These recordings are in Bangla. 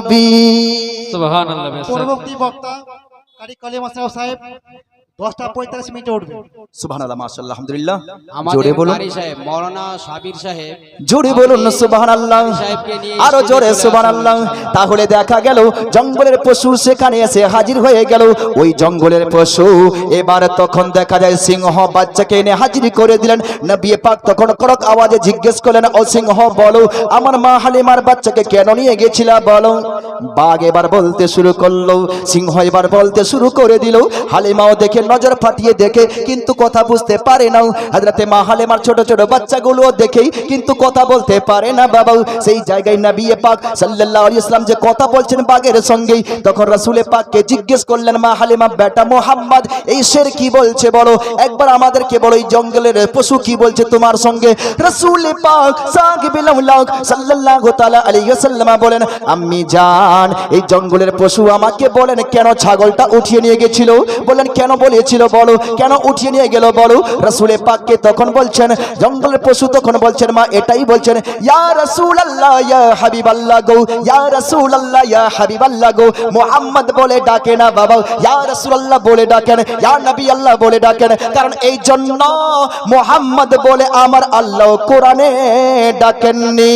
নবী। সুবহানাল্লাহ। পরবর্তী বক্তা কারি কলিমা সাহেব 10:45 উঠবে। সুবহানাল্লাহ, মাশাআল্লাহ, আলহামদুলিল্লাহ। আমাদের জোরে বলুন, কারি সাহেব মাওলানা সাবির সাহেব, জোরে বলুন সুবহানাল্লাহ, সাহেবকে নিয়ে আরো স্টেজে জোরে চলে সুবহানাল্লাহ। আসুন। তাহলে দেখা গেল জঙ্গলের পশু সেখানে এসে হাজির হয়ে গেল। ওই জঙ্গলের পশু এবার তখন দেখা যায় সিংহ বাচ্চাকে এনে হাজির করে দিলেন। নবী পাক তখন কড়ক আওয়াজে জিজ্ঞেস করলেন, ও সিংহ বলো, আমার মা হালিমার বাচ্চাকে কেন নিয়ে গেছিলা বলো। বাঘ এবার বলতে শুরু করলো, সিংহ এবার বলতে শুরু করে দিল। হালিমাও দেখে নজর ফাটিয়ে দেখে কিন্তু কথা বুঝতে পারে না। হযরতে মা হালিমার ছোট ছোট বাচ্চাগুলো দেখে কিন্তু কথা বলতে পারে না বাবা। সেই জায়গায় নবী পাক সাল্লাল্লাহু আলাইহি ওয়াসাল্লাম যে কথা বলছেন বাঘের সঙ্গে, তখন রাসূল পাককে জিজ্ঞেস করলেন, মা হালিমা বেটা মুহাম্মদ, এই শের কি বলছে বলো, একবার আমাদেরকে বলো এই জঙ্গলের পশু কি বলছে তোমার সঙ্গে। রাসূল পাক সাকিবুল্লাহ সাল্লাল্লাহু তাআলা আলাইহি ওয়াসাল্লাম বলেন, আম্মি জান, এই জঙ্গলের পশু আমাকে বলেন কেন ছাগলটা উঠিয়ে নিয়ে গেছিল। বলেন কেন বলেছিল বলো, কেন উঠিয়ে নিয়ে গেল বলো। রাসূল পাককে তখন বলছেন জঙ্গলের পশু তখন বলছেন, মা এটাই বলছেন, ইয়া রাসূলুল্লাহ ইয়া হাবিবাল্লাহ গো, ইয়া রাসূলুল্লাহ ইয়া হাবিবাল্লাহ গো। মুহাম্মদ বলে ডাকে না বাবা, ইয়া রাসূলুল্লাহ বলে ডাকেন, ইয়া নবী আল্লাহ বলে ডাকেন। কারণ এই জন্য মুহাম্মদ বলে আমার আল্লাহ কোরআনে ডাকেননি।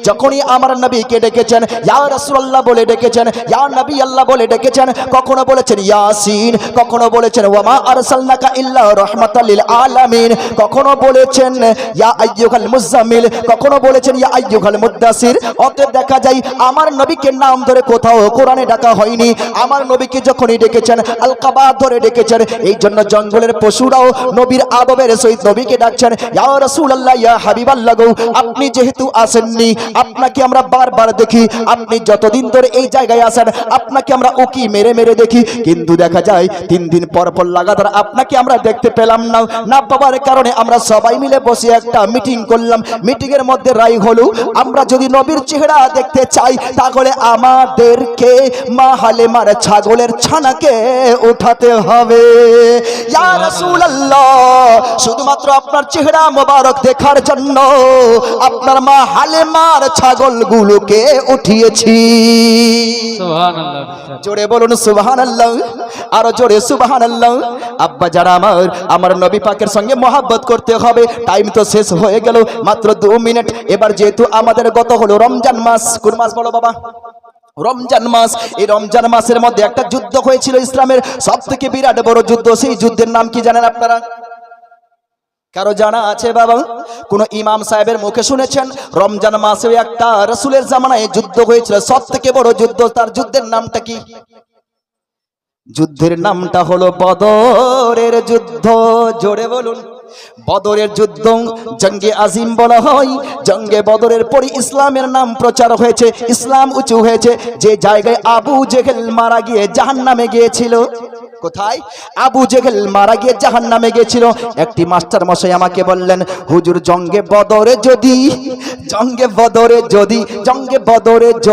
যখনই আমার নবীকে ডেকেছেন ইয়া রাসূলুল্লাহ বলে ডেকেছেন, ইয়া নবী আল্লাহ বলে ডেকেছেন। কখনো বলেছেন ইয়াসিন, কখনো বলেছেন ওয়ামা আরসালনাকা ইল্লা রাহমাতাল লিল আলামিন, কখনো বলেছেন ইয়া আইয়ুহাল মুজাম্মিল, কখনো বলেছেন ইয়া আইয়ুহাল মুদ্দাসির। অতএব দেখা যায় আমার নবীকে নাম ধরে কোথাও কোরআনে ডাকা হয়নি। আমার নবীকে যখনই ডেকেছেন আলকাবা ধরে ডেকেছেন। এই জন্য জঙ্গলের পশুরাও নবীর আদবের সহিত নবীকে ডাকছেন ইয়া রাসূলুল্লাহ ইয়া হাবিবাল্লাহ গো। আপনি যেহেতু আসেননি, আপনাকে আমরা বারবার দেখি, আপনি যতদিন ধরে এই জায়গায় আসেন আপনাকে আমরা উকি মেরে মেরে দেখি, কিন্তু দেখা যায় 3 দিন পর পর লাগাতার আপনাকে আমরা দেখতে পেলাম না। না পাওয়ার কারণে আমরা সবাই মিলে বসে একটা মিটিং করলাম। মিটিং এর মধ্যে রায় হলো আমরা যদি নবীর চেহারা দেখতে চাই তাহলে আমাদেরকে মা হালিমার ছাগলের ছানাকে উঠাতে হবে। ইয়া রাসূলুল্লাহ, শুধুমাত্র আপনার চেহারা মোবারক দেখার জন্য আপনার মা হালিমার ছাগলগুলোকে উঠিয়েছি। সুবহানাল্লাহ। জোরে বলুন সুবহানাল্লাহ, আরো জোরে সুবহানাল্লাহ। আব্বা যারা আমার নবী পাকের সঙ্গে মহব্বত করতে হবে। টাইম তো শেষ হয়ে গেল, মাত্র 2 মিনিট। এবার যেহেতু আমাদের গত হলো রমজান মাস, কোন মাস বলো বাবা? রমজান মাস। এই রমজান মাসের মধ্যে একটা যুদ্ধ হয়েছিল ইসলামের সবথেকে বিরাট বড় যুদ্ধ। সেই যুদ্ধের নাম কি জানেন আপনারা? কারো জানা আছে বাবা? কোন ইমাম সাহেবের মুখে শুনেছেন রমজান মাসে একটা রাসূলের জামানায় যুদ্ধ হয়েছিল, সবথেকে বড় যুদ্ধ? তার যুদ্ধের নামটা কি? যুদ্ধের নামটা হলো বদরের যুদ্ধ। জোরে বলুন, বদরের যুদ্ধ জঙ্গে আজিম বলা হয়। জঙ্গে বদরের পরই ইসলামের নাম প্রচার হয়েছে, ইসলাম উঁচু হয়েছে। যে জায়গায় আবু জেহেল মারা গিয়ে জাহান্নামে গিয়েছিল। কোথায়? আবু জেহেল মারা গিয়ে জাহান্নামে গিয়েছিল। একটি মাস্টার মশাই আমাকে বললেন, হুজুর জঙ্গে বদরে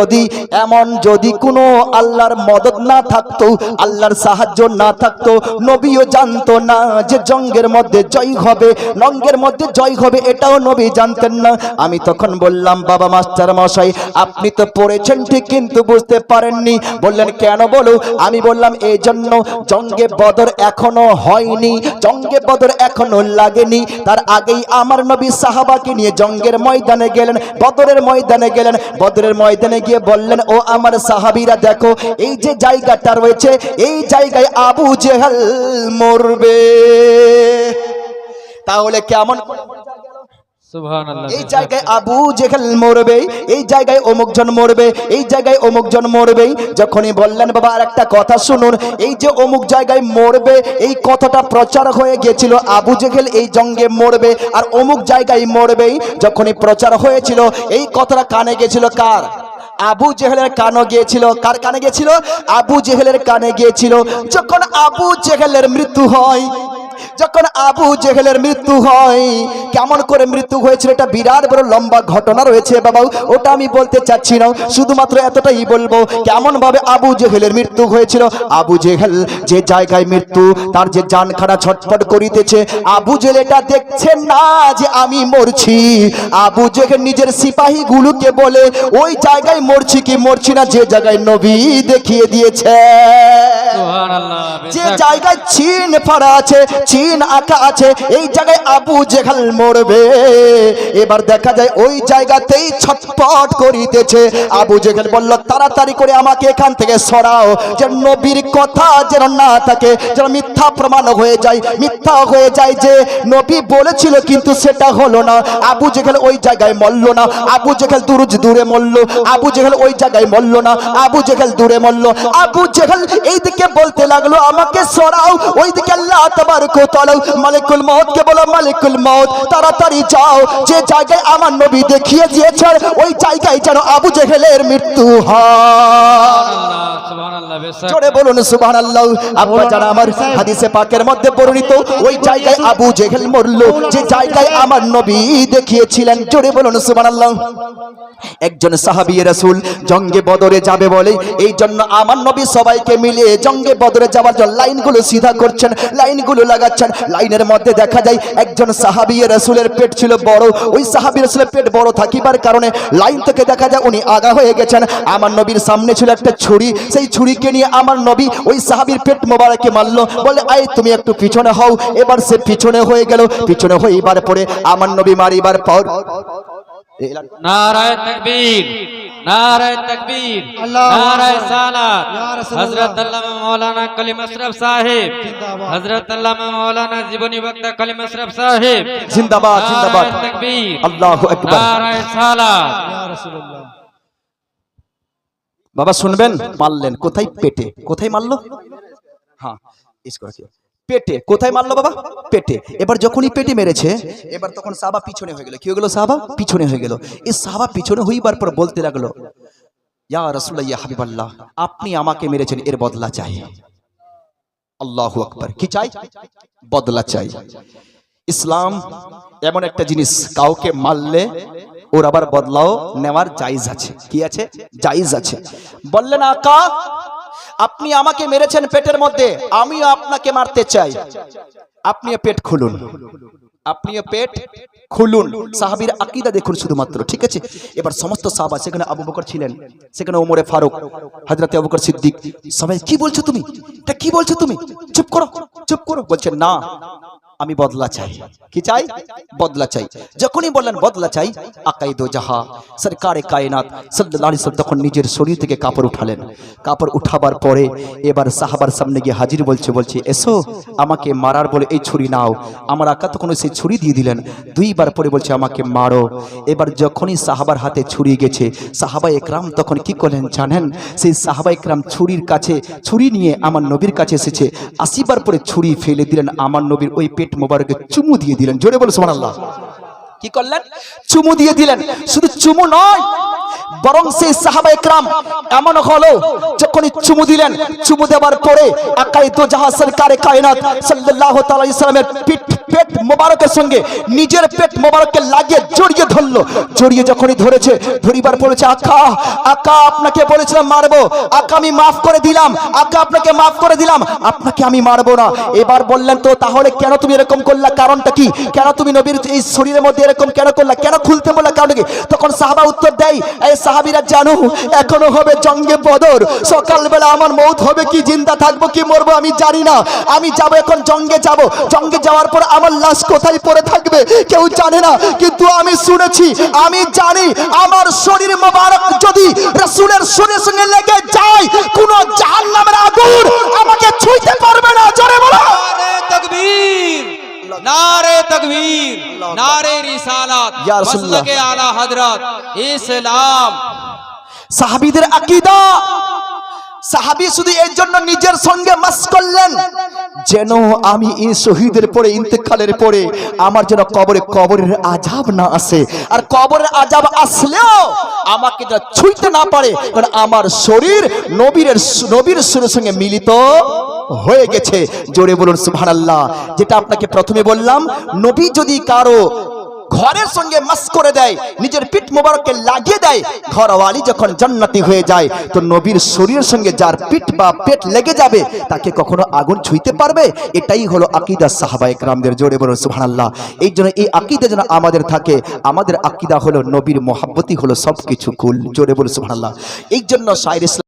যদি এমন যদি কোনো আল্লাহর মদদ না থাকতো, আল্লাহর সাহায্য না থাকতো, নবীও জানতো না যে জঙ্গের মধ্যে জয় হবে, নঙ্গের মধ্যে জয় হবে, এটাও নবী জানতেন না। আমি তখন বললাম, বাবা মাস্টার মশাই আপনি তো পড়েছেন ঠিক কিন্তু বুঝতে পারেননি। বললেন কেন বলো? আমি বললাম এই জন্য জঙ্গে বদর এখনো হয়নি, জঙ্গে বদর এখনো লাগেনি। তার আগেই আমার নবী সাহাবাকে নিয়ে জঙ্গের ময়দানে গেলেন, বদরের ময়দানে গেলেন। বদরের ময়দানে গিয়ে বললেন, ও আমার সাহাবীরা দেখো এই যে জায়গাটা রয়েছে, এই জায়গায় আবু জেহেল মরবে। তাহলে কেমন? সুবহানাল্লাহ। এই জায়গায় আবু জেহেল মরবে, এই জায়গায় অমুকজন মরবে, এই জায়গায় অমুকজন মরবে। যখনই বললেন বাবা আর একটা কথা শুনুন, এই যে অমুক জায়গায় মরবে এই কথাটা প্রচার হয়ে গিয়েছিল, আবু জেহেল এই জঙ্গে মরবে আর অমুক জায়গায় মরবে। যখনই প্রচার হয়েছিল এই কথাটা কানে গিয়েছিল কার? আবু জেহেলের কানে গিয়েছিল। কার কানে গিয়েছিল? আবু জেহেলের কানে গিয়েছিল। যখন আবু জেহেলের মৃত্যু হয়, যখন আবু জেহেলের মৃত্যু হয়, কেমন করে মৃত্যু হয়েছিল এটা বিরাট বড় লম্বা ঘটনা রয়েছে বাবা, ওটা আমি বলতে চাচ্ছি না, শুধুমাত্র এতটাই বলবো কেমন ভাবে আবু জেহেলের মৃত্যু হয়েছিল। আবু জেহেল যে জায়গায় মৃত্যু, তার যে জানখানা ছটফট করিতেছে, আবু জেহেল এটা দেখছেন না যে আমি মরছি। আবু জেহেল নিজের সিপাহী গুলোকে বলে ওই জায়গায় মরছি কি মরছি না, যে জায়গায় নবী দেখিয়ে দিয়েছে, সুবহানাল্লাহ। যে জায়গায় চিন ফাড়া আছে, চিন আঁকা আছে, এই জায়গায় আবু জেহেল মরবে। এবার দেখা যায় ওই জায়গাতেই ছটফট করিতেছে। আবু জেহেল বলল তাড়াতাড়ি করে আমাকে এখান থেকে সরাও, যে নবীর কথা যেন না থাকে, যেন মিথ্যা প্রমাণ হয়ে যায়, মিথ্যা হয়ে যায় যে নবী বলেছিল কিন্তু সেটা হলো না। আবু জেহেল ওই জায়গায় মরল না, আবু জেহেল দূরে মরল, আবু জেহেল ওই জায়গায় মরল না, আবু জেহেল দূরে মরল। আবু জেহেল এইদিকে বলতে লাগলো আমাকে সরাও, ওইদিকে আল্লাহ তাবারক ওয়া তাআলা মালিকুল মউত কে বলো, মালিকুল মউত তাড়াতাড়ি যাও, যে জায়গায় আমার নবী দেখিয়ে দিয়েছেন ওই জায়গায় যেন আবু জেহেলের মৃত্যু হয়। সুবহানাল্লাহ। জোরে বলুন সুবহানাল্লাহ। আব্বা যারা আমার হাদিসে পাকের মধ্যে বর্ণিত ওই জায়গায় আবু জেহেল মরল, যে জায়গায় আমার নবী দেখিয়েছিলেন। জোরে বলুন সুবহানাল্লাহ। একজন সাহাবী রাসূল জঙ্গে বদরে যাবে বলে এই জন্য আমার নবী সবাইকে মিলিয়ে জঙ্গে বদরে যাওয়ার জন্য লাইনগুলো সিধা করছেন, লাইনগুলো লাগাচ্ছেন। লাইনের মধ্যে দেখা যায় একজন সাহাবী রাসূলের পেট ছিল বড়, ওই সাহাবী রাসূলের পেট বড় থাকিবার কারণে লাইন থেকে দেখা যায় উনি আগা হয়ে গেছেন। আমার নবীর সামনে ছিল একটা ছুরি, সেই ছুরিকে নিয়ে আমার নবী ওই সাহাবীর পেট মোবারকে মারলো, বলে আয় তুমি একটু পিছনে হও। এবার সে পিছনে হয়ে গেল, পিছনে হয়ে এবার পরে আমার নবী মারিবার পর নারায়ে তাকবীর, নারায়ে তাকবীর, আল্লাহু নারায়ে আকবার। সালাত। ইয়া রাসূলুল্লাহ। হযরত আল্লামা মাওলানা কলিম আশরাফ সাহেব, জিন্দাবাদ। হযরত আল্লামা মাওলানা জীবনী বক্তা কলিম আশরাফ সাহেব, জিন্দাবাদ জিন্দাবাদ, নারায়ে তাকবীর, আল্লাহু আকবার। নারায়ে সালাত। ইয়া রাসূলুল্লাহ। বাবা শুনবেন, মারলেন কোথায়? পেটে। কোথায় মারলো? হ্যাঁ পেটে। কোথায় মারলো বাবা? পেটে। এবার যখনই পেটে মেরেছে, এবার তখন সাহাবা পিছনে হয়ে গেল। কি হয়ে গেল? সাহাবা পিছনে হয়ে গেল। এই সাহাবা পিছনে হইবার পর বলতে লাগলো ইয়া রাসূলুল্লাহ, ইয়া হাবিবাল্লাহ, আপনি আমাকে মেরেছেন, এর বদলা চাই। আল্লাহু আকবার। কি চাই? বদলা চাই। ইসলাম এমন একটা জিনিস, কাউকে মারলে ওর আবার বদলাও নেওয়ার জায়েজ আছে। কি আছে? জায়েজ আছে। বললেন আকা আপনি আমাকে মেরেছেন পেটের মধ্যে, আমিও আপনাকে মারতে চাই, আপনিও পেট খুলুন, আপনিও পেট খুলুন। সাহাবীর আকীদা দেখুন শুধুমাত্র, ঠিক আছে? এবার সমস্ত সাহাবা, সেখানে আবু বকর ছিলেন, সেখানে ওমরে ফারুক, হযরত আবু বকর সিদ্দিক, সবাই কি বলছো তুমি, এটা কি বলছো তুমি, চুপ করো, চুপ করো। বলছেন না, আমি বদলা চাই। কি চাই? বদলা চাই। যখনই বললেন বদলা চাই, আকাই দো জাহা সরকারে কায়নাত সাল্লাল্লাহু আলাইহি ওয়াসাল্লাম তখন নিজের শরীর থেকে কাপড় উঠালেন। কাপড় উঠাবার পরে এবার সাহাবার সামনে গিয়ে হাজির, বলছে এসো আমাকে মারার বলে এই ছুরি নাও। আমার আকা তখন সেই ছুরি দিয়ে দিলেন। দুইবার পরে বলছে আমাকে মারো। এবার যখনই সাহাবার হাতে ছুরি গেছে, সাহাবা একরাম তখন কি করলেন জানেন? সেই সাহাবা একরাম ছুরির কাছে, ছুরি নিয়ে আমার নবীর কাছে এসেছে, আসিবার পরে ছুরি ফেলে দিলেন, আমার নবীর ওই পেট মোবারকে চুমু দিয়ে দিলেন। জোরে বলো সুবহানাল্লাহ। কি করলেন? চুমু দিয়ে দিলেন। শুধু চুমু নয়, বরং সেই সাহাবা একরাম এমন হলো যখনই চুমু দিলেন, চুমু দেওয়ার পরে আকাই দো জাহা সরকারে কায়নাত সাল্লাল্লাহু তাআলা আলাইহি সাল্লামের পেট মোবারকের সঙ্গে নিজের পেট মোবারককে লাগিয়ে জড়িয়ে ধরলো। জড়িয়ে যখনই ধরেছে, ধরিবার বলেছে আকা আকা আপনাকে বলেছিলাম মারবো, আকা আমি মাফ করে দিলাম, আকা আপনাকে মাফ করে দিলাম, আপনাকে আমি মারবো না। এবার বললেন তো তাহলে কেন তুমি এরকম করলা, কারণটা কি? কেন তুমি নবীর এই শরীরের মধ্যে এরকম কেন করলা, কেন খুলতে বললা, কারণ কি? তখন সাহাবা উত্তর দেয়, এই সাহাবীরা জানো এখনো হবে জঙ্গে বদর, সকালবেলা আমার মৌত হবে কি জিন্দা থাকবো কি মরবো আমি জানি না। আমি যাব এখন জঙ্গে যাব, জঙ্গে যাওয়ার পর আমার লাশ কোথায় পড়ে থাকবে কেউ জানে না, কিন্তু আমি শুনেছি, আমি জানি আমার শরীর মোবারক যদি রাসূলের শরীরের সঙ্গে লেগে যায়, কোন জাহান্নামের আগুন আমাকে ছুঁইতে পারবে না। জোরে বলো নারে তাকবীর, নারে তাকবীর, নারে রিসালাত, ইয়া রাসূলুল্লাহ। মাসলাকে আলা হযরত ইসলাম। সাহাবীদের আকীদা, সাহাবী শুধু এর জন্য নিজের সঙ্গে মাস করলেন যেন আমি এই শহীদের পরে, ইন্তেকালের পরে আমার যেন কবরের আযাব না আসে, আর কবরের আযাব আসলেও আমাকে যেন ছুঁইতে না পারে, কারণ আমার শরীর নবীর শরীরের সঙ্গে মিলিত হয়ে গেছে। জোরে বলুন সুবহানাল্লাহ। যেটা আপনাকে প্রথমে বললাম, নবী যদি কারো ঘরের সঙ্গে মাস করে দেয়, নিজের পিঠ মোবারককে লাগিয়ে দেয়, ঘরওয়ালি যখন জান্নাতি হয়ে যায়, তো নবীর শরীরের সঙ্গে যার পিঠ বা পেট লেগে যাবে তাকে কখনো আগুন ছুঁইতে পারবে? এটাই হলো আকীদা সাহাবায়ে কেরামদের। জোরে বলুন সুবহানাল্লাহ। এই জন্য এই আকীদা যেন আমাদের থাকে। আমাদের আকীদা হলো নবীর মহব্বতই হলো সবকিছু কুল। জোরে বলুন সুবহানাল্লাহ। এই জন্য শায়ের ইসলাম